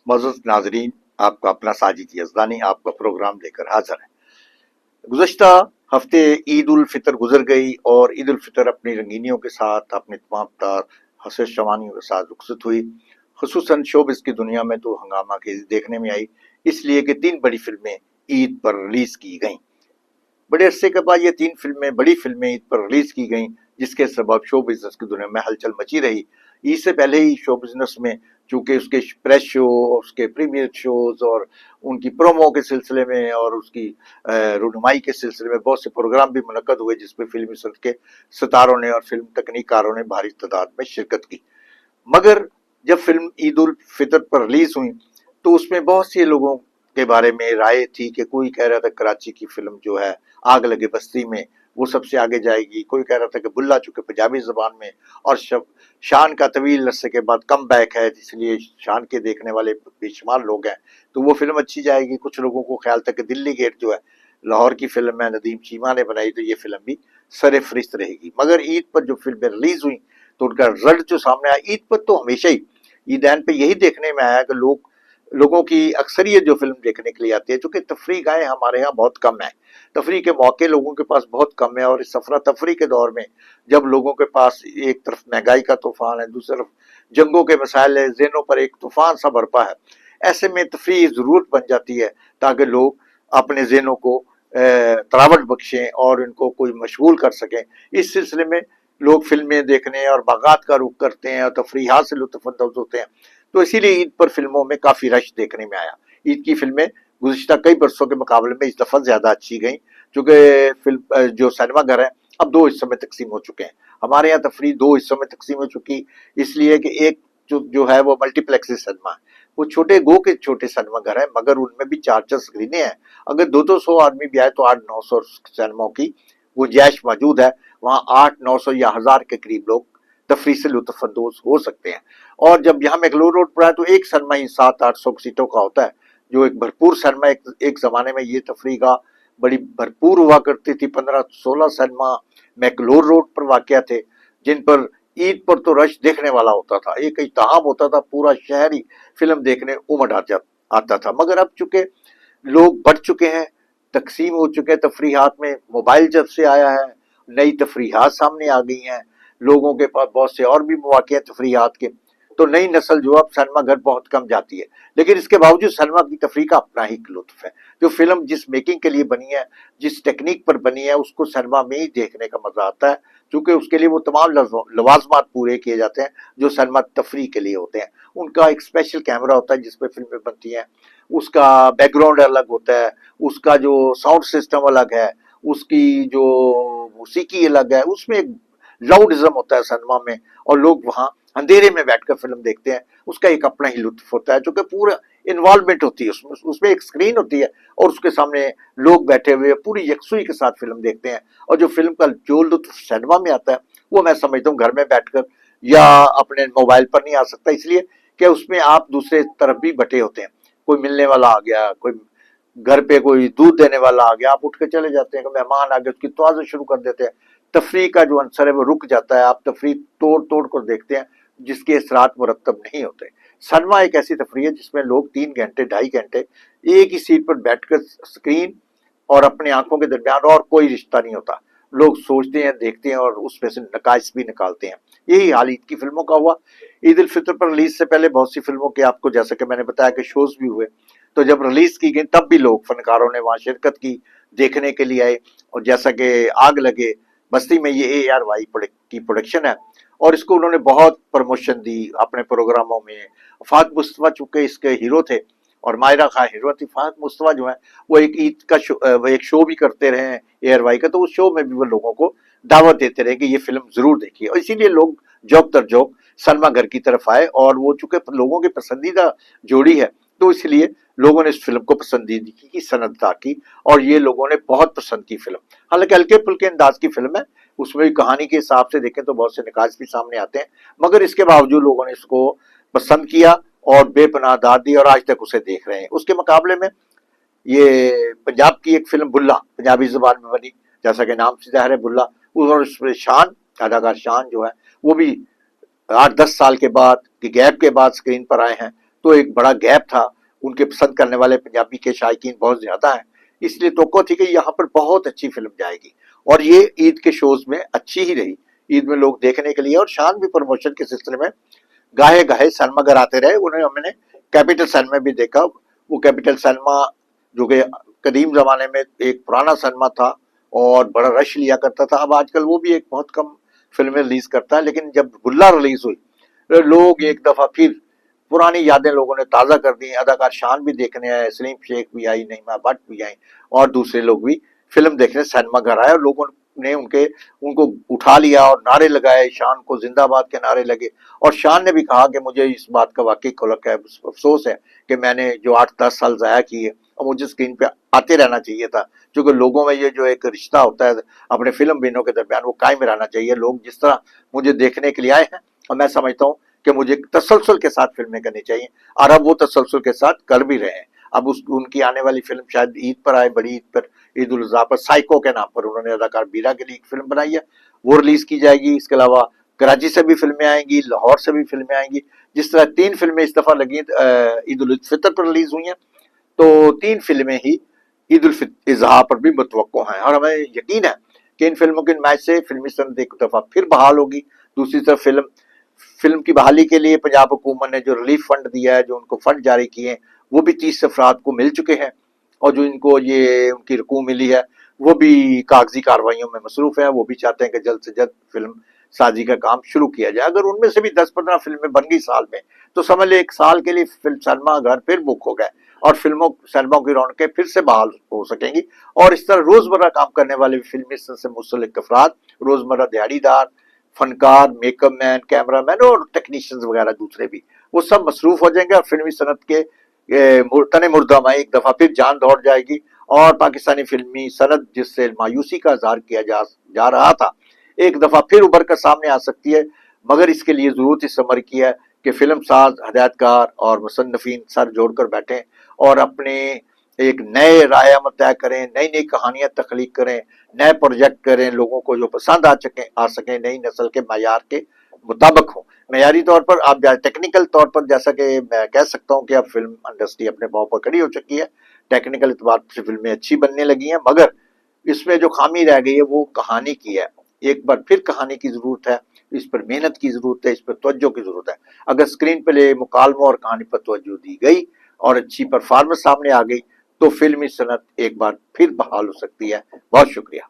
معزز ناظرین، آپ کا اپنا ساجد یزدانی آپ کا پروگرام لے کر حاضر ہے۔ گزشتہ ہفتے عید الفطر گزر گئی اور عید الفطر اپنی رنگینیوں کے ساتھ، اپنے تمام تر حسن شوانیوں کے ساتھ رخصت ہوئی۔ خصوصاً شوبز کی دنیا میں تو ہنگامہ خیزی دیکھنے میں آئی، اس لیے کہ 3 بڑی فلمیں عید پر ریلیز کی گئیں۔ بڑے عرصے کے بعد یہ 3 بڑی فلمیں عید پر ریلیز کی گئیں، جس کے سبب شو بزنس کی دنیا میں ہلچل مچی رہی۔ عید سے پہلے ہی شو بزنس میں چونکہ اس کے پریس شو، اس کے پریمیئر شوز اور ان کی پرومو کے سلسلے میں اور اس کی رونمائی کے سلسلے میں بہت سے پروگرام بھی منعقد ہوئے، جس میں فلمی صنعت کے ستاروں نے اور فلم تکنیک کاروں نے بھاری تعداد میں شرکت کی۔ مگر جب فلم عید الفطر پر ریلیز ہوئی تو اس میں بہت سے لوگوں کے بارے میں رائے تھی کہ کوئی کہہ رہا تھا کراچی کی فلم جو ہے آگ لگے بستی میں وہ سب سے آگے جائے گی، کوئی کہہ رہا تھا کہ بلا چونکہ پنجابی زبان میں اور شان کا طویل عرصے کے بعد کم بیک ہے، اس لیے شان کے دیکھنے والے بے شمار لوگ ہیں تو وہ فلم اچھی جائے گی۔ کچھ لوگوں کو خیال تھا کہ دلی گیٹ جو ہے لاہور کی فلم ہے، ندیم چیمہ نے بنائی، تو یہ فلم بھی سر فہرست رہے گی۔ مگر عید پر جو فلمیں ریلیز ہوئیں تو ان کا رزلٹ جو سامنے آیا، عید پر تو ہمیشہ ہی عیدین پہ یہی دیکھنے میں آیا کہ لوگوں کی اکثریت جو فلم دیکھنے کے لیے آتی ہے، چونکہ تفریح گاہیں ہمارے ہاں بہت کم ہیں، تفریح کے موقع لوگوں کے پاس بہت کم ہے، اور اس افراتفری کے دور میں جب لوگوں کے پاس ایک طرف مہنگائی کا طوفان ہے، دوسری طرف جنگوں کے مسائل ہے، ذہنوں پر ایک طوفان سا برپا ہے، ایسے میں تفریح ضرورت بن جاتی ہے تاکہ لوگ اپنے ذہنوں کو تراوٹ بخشیں اور ان کو کوئی مشغول کر سکیں۔ اس سلسلے میں لوگ فلمیں دیکھنے اور باغات کا رخ کرتے ہیں اور تفریحات سے لطف اندوز ہوتے ہیں، تو اسی لیے عید پر فلموں میں کافی رش دیکھنے میں آیا۔ عید کی فلمیں گزشتہ کئی برسوں کے مقابلے میں اس دفعہ زیادہ اچھی گئیں، چونکہ فلم جو سینما گھر ہیں اب 2 حصوں میں تقسیم ہو چکے ہیں۔ ہمارے یہاں تفریح 2 حصوں میں تقسیم ہو چکی، اس لیے کہ ایک جو ہے وہ ملٹی پلیکس سینما ہے، وہ چھوٹے سینما گھر ہیں، مگر ان میں بھی 4 سکرینیں ہیں۔ اگر 200 آدمی بھی آئے تو 800-900 سینماؤں کی گنجائش موجود ہے، وہاں 800-900 یا 1000 کے قریب لوگ تفریح سے لطف اندوز ہو سکتے ہیں۔ اور جب یہاں میکلور روڈ پر ہے تو ایک سینما ہی 700-800 سیٹوں کا ہوتا ہے، جو ایک بھرپور سینما۔ ایک زمانے میں یہ تفریح گاہ بڑی بھرپور ہوا کرتی تھی، 15-16 سینما میکلور روڈ پر واقع تھے، جن پر عید پر تو رش دیکھنے والا ہوتا تھا، ایک اتحام ہوتا تھا، پورا شہر ہی فلم دیکھنے امٹ آتا تھا۔ مگر اب چونکہ لوگ بڑھ چکے ہیں، تقسیم ہو چکے ہیں تفریحات میں، موبائل جب سے آیا ہے نئی تفریحات سامنے آ گئی ہیں، لوگوں کے پاس بہت سے اور بھی مواقع ہیں تفریحات کے، تو نئی نسل جو اب سینما گھر بہت کم جاتی ہے۔ لیکن اس کے باوجود سینما کی تفریح کا اپنا ہی لطف ہے۔ جو فلم جس میکنگ کے لیے بنی ہے، جس ٹیکنیک پر بنی ہے، اس کو سینما میں ہی دیکھنے کا مزہ آتا ہے، کیونکہ اس کے لیے وہ تمام لوازمات پورے کیے جاتے ہیں جو سینما تفریح کے لیے ہوتے ہیں۔ ان کا ایک اسپیشل کیمرہ ہوتا ہے جس پہ فلمیں بنتی ہیں، اس کا بیک گراؤنڈ الگ ہوتا ہے، اس کا جو ساؤنڈ سسٹم الگ ہے، اس کی جو موسیقی الگ ہے، اس میں ایک لاؤڈزم ہوتا ہے سینما میں، اور لوگ وہاں اندھیرے میں بیٹھ کر فلم دیکھتے ہیں، اس کا ایک اپنا ہی لطف ہوتا ہے، چونکہ پورا انوالومنٹ ہوتی ہے اس میں ایک اسکرین ہوتی ہے اور اس کے سامنے لوگ بیٹھے ہوئے پوری یکسوئی کے ساتھ فلم دیکھتے ہیں۔ اور جو فلم کا جو لطف سینما میں آتا ہے وہ میں سمجھتا ہوں گھر میں بیٹھ کر یا اپنے موبائل پر نہیں آ سکتا، اس لیے کہ اس میں آپ دوسرے طرف بھی بٹے ہوتے ہیں، کوئی ملنے والا آ گیا، کوئی گھر پہ کوئی دودھ دینے والا آ گیا، آپ اٹھ کے چلے جاتے ہیں، کہ مہمان آ گئے اس کی توازن شروع کر دیتے ہیں، تفریح کا جو عنصر ہے وہ رک جاتا ہے، آپ تفریح توڑ کر دیکھتے ہیں جس کے اثرات مرتب نہیں ہوتے۔ سینما ایک ایسی تفریح ہے جس میں لوگ 3 گھنٹے 2.5 گھنٹے ایک ہی سیٹ پر بیٹھ کر اسکرین اور اپنے آنکھوں کے درمیان اور کوئی رشتہ نہیں ہوتا، لوگ سوچتے ہیں، دیکھتے ہیں اور اس میں سے نقائص بھی نکالتے ہیں۔ یہی حال عید کی فلموں کا ہوا۔ عید الفطر پر ریلیز سے پہلے بہت سی فلموں کے آپ کو جیسا کہ میں نے بتایا کہ شوز بھی ہوئے، تو جب ریلیز کی گئی تب بھی لوگ فنکاروں نے وہاں شرکت کی، دیکھنے کے لیے آئے، اور جیسا کہ آگ لگے بستی میں یہ ARY کی پروڈکشن ہے اور اس کو انہوں نے بہت پروموشن دی اپنے پروگراموں میں۔ فہد مصطفیٰ چونکہ اس کے ہیرو تھے اور ماہرہ خان ہیرو تھی، فہد مصطفیٰ جو ہے وہ ایک عید کا ایک شو بھی کرتے رہے ہیں ARY کا، تو اس شو میں بھی وہ لوگوں کو دعوت دیتے رہے کہ یہ فلم ضرور دیکھیے، اور اسی لیے لوگ جوک در جوک سینما گھر کی طرف آئے، اور وہ چونکہ لوگوں کی پسندیدہ جوڑی ہے تو اس لیے لوگوں نے اس فلم کو پسندیدگی کی سند عطا کی، اور یہ لوگوں نے بہت پسند کی فلم۔ حالانکہ ہلکے پھلکے انداز کی فلم ہے، اس میں کہانی کے حساب سے دیکھیں تو بہت سے نقائص بھی سامنے آتے ہیں، مگر اس کے باوجود لوگوں نے اس کو پسند کیا اور بے پناہ داد دی اور آج تک اسے دیکھ رہے ہیں۔ اس کے مقابلے میں یہ پنجاب کی ایک فلم بلا پنجابی زبان میں بنی، جیسا کہ نام سے ظاہر ہے بلا، اور اس میں شان اداکار شان جو ہے وہ بھی 8-10 سال کے بعد گیپ کے بعد اسکرین پر آئے ہیں، تو ایک بڑا گیپ تھا، ان کے پسند کرنے والے پنجابی کے شائقین بہت زیادہ ہیں، اس لیے توقع تھی کہ یہاں پر بہت اچھی فلم جائے گی، اور یہ عید کے شوز میں اچھی ہی رہی، عید میں لوگ دیکھنے کے لیے، اور شان بھی پروموشن کے سلسلے میں گاہے گاہے سینما گھر آتے رہے، انہیں ہم نے کیپٹل سینما بھی دیکھا، وہ کیپٹل سینما جو کہ قدیم زمانے میں ایک پرانا سینما تھا اور بڑا رش لیا کرتا تھا، اب آج کل وہ بھی ایک بہت کم فلمیں ریلیز کرتا ہے، لیکن جب گلا ریلیز ہوئی لوگ ایک دفعہ پھر پرانی یادیں لوگوں نے تازہ کر دی، اداکار شان بھی دیکھنے آئے، سلیم شیخ بھی آئی، نعیمہ بٹ بھی آئی، اور دوسرے لوگ بھی فلم دیکھنے سینما گھر آئے، اور لوگوں نے ان کو اٹھا لیا اور نعرے لگائے، شان کو زندہ باد کے نعرے لگے، اور شان نے بھی کہا کہ مجھے اس بات کا واقعی کلک ہے، افسوس ہے کہ میں نے جو 8-10 سال ضائع کیے، اور مجھے اسکرین پہ آتے رہنا چاہیے تھا، کیونکہ لوگوں میں یہ جو ایک رشتہ ہوتا ہے اپنے فلم بینوں کے درمیان وہ قائم رہنا چاہیے، لوگ جس طرح مجھے دیکھنے کے لیے آئے ہیں، اور میں سمجھتا ہوں کہ مجھے تسلسل کے ساتھ فلمیں کرنی چاہیے، اور اب وہ تسلسل کے ساتھ کر بھی رہے ہیں، اب ان کی آنے والی فلم شاید عید پر آئے، بڑی عید پر، عید الاضحیٰ پر، سائیکو کے نام پر انہوں نے اداکار بیرا کے لیے ایک فلم بنائی ہے، وہ ریلیز کی جائے گی، اس کے علاوہ کراچی سے بھی فلمیں آئیں گی، لاہور سے بھی فلمیں آئیں گی، جس طرح 3 فلمیں اس دفعہ لگی عید الفطر پر ریلیز ہوئی ہیں، تو 3 فلمیں ہی عید الاضحیٰ پر بھی متوقع ہیں، اور ہمیں یقین ہے کہ ان فلموں کی نمائش سے فلمی صنعت ایک دفعہ پھر بحال ہوگی۔ دوسری طرف فلم کی بحالی کے لیے پنجاب حکومت نے جو ریلیف فنڈ دیا ہے، جو ان کو فنڈ جاری کیے ہیں، وہ بھی 30 افراد کو مل چکے ہیں، اور جو ان کو یہ ان کی رقوم ملی ہے وہ بھی کاغذی کاروائیوں میں مصروف ہیں، وہ بھی چاہتے ہیں کہ جلد سے جلد فلم سازی کا کام شروع کیا جائے، اگر ان میں سے بھی 10-15 فلمیں بن گئی سال میں، تو سمجھ لے 1 سال کے لیے فلم سینما گھر پھر بک ہو گئے، اور سینموں کی رونقیں پھر سے بحال ہو سکیں گی، اور اس طرح روزمرہ کام کرنے والے فلمی سے منسلک افراد، روزمرہ دیہڑی دار، فنکار، میک اپ مین، کیمرہ مین اور ٹیکنیشینز وغیرہ دوسرے بھی، وہ سب مصروف ہو جائیں گے، اور فلمی صنعت کے تن مردہ میں ایک دفعہ پھر جان دوڑ جائے گی، اور پاکستانی فلمی صنعت جس سے مایوسی کا اظہار کیا جا رہا تھا، ایک دفعہ پھر ابھر کر سامنے آ سکتی ہے، مگر اس کے لیے ضرورت اس عمر کی ہے کہ فلم ساز، ہدایت کار اور مصنفین سر جوڑ کر بیٹھیں، اور اپنے ایک نئے رائے عمل طے کریں، نئی نئی کہانیاں تخلیق کریں، نئے پروجیکٹ کریں، لوگوں کو جو پسند آ سکیں، نئی نسل کے معیار کے مطابق ہوں، معیاری طور پر آپ ٹیکنیکل طور پر، جیسا کہ میں کہہ سکتا ہوں کہ اب فلم انڈسٹری اپنے پاؤں پر کھڑی ہو چکی ہے، ٹیکنیکل اعتبار سے فلمیں اچھی بننے لگی ہیں، مگر اس میں جو خامی رہ گئی ہے وہ کہانی کی ہے، ایک بار پھر کہانی کی ضرورت ہے، اس پر محنت کی ضرورت ہے، اس پر توجہ کی ضرورت ہے، اگر اسکرین پہ مکالموں اور کہانی پر توجہ دی گئی اور اچھی پرفارمنس سامنے آ گئی تو فلمی صنعت ایک بار پھر بحال ہو سکتی ہے۔ بہت شکریہ۔